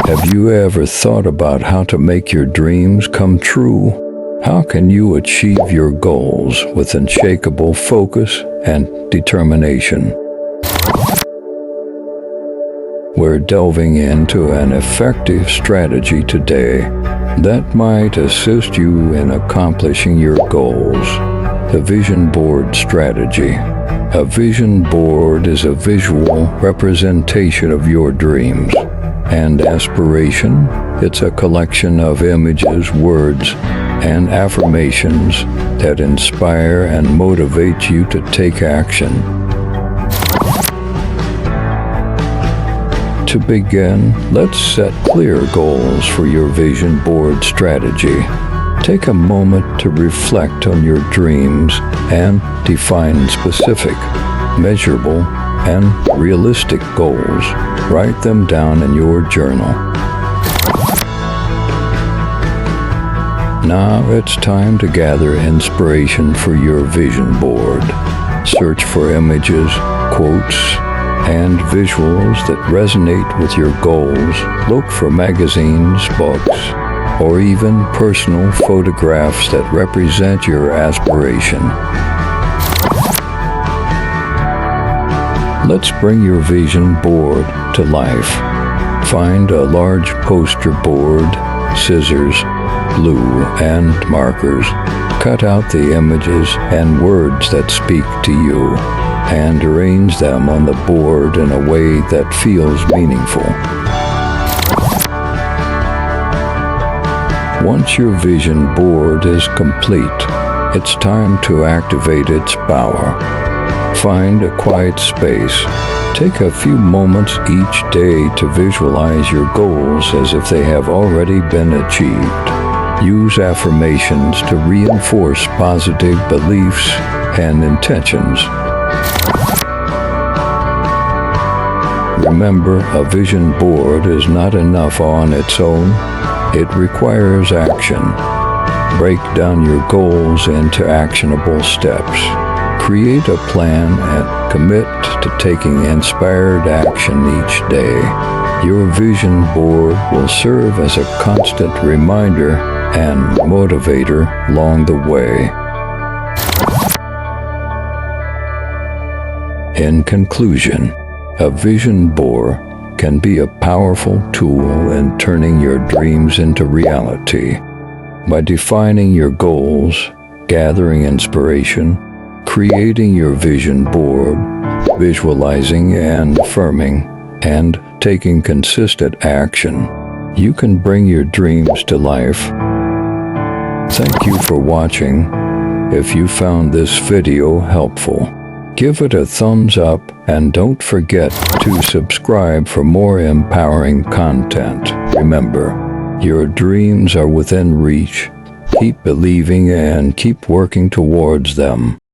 Have you ever thought about how to make your dreams come true? How can you achieve your goals with unshakable focus and determination? We're delving into an effective strategy today that might assist you in accomplishing your goals. The Vision Board Strategy. A vision board is a visual representation of your dreams and aspiration. It's a collection of images, words, and affirmations that inspire and motivate you to take action. To begin, let's set clear goals for your vision board strategy. Take a moment to reflect on your dreams and define specific, measurable, and realistic goals. Write them down in your journal. Now it's time to gather inspiration for your vision board. Search for images, quotes, and visuals that resonate with your goals. Look for magazines, books, or even personal photographs that represent your aspiration. Let's bring your vision board to life. Find a large poster board, scissors, glue, and markers. Cut out the images and words that speak to you, and arrange them on the board in a way that feels meaningful. Once your vision board is complete, it's time to activate its power. Find a quiet space. Take a few moments each day to visualize your goals as if they have already been achieved. Use affirmations to reinforce positive beliefs and intentions. Remember, a vision board is not enough on its own. It requires action. Break down your goals into actionable steps. Create a plan and commit to taking inspired action each day. Your vision board will serve as a constant reminder and motivator along the way. In conclusion, a vision board can be a powerful tool in turning your dreams into reality. By defining your goals, gathering inspiration, creating your vision board, visualizing and affirming, and taking consistent action, you can bring your dreams to life. Thank you for watching. If you found this video helpful, give it a thumbs up and don't forget to subscribe for more empowering content. Remember, your dreams are within reach. Keep believing and keep working towards them.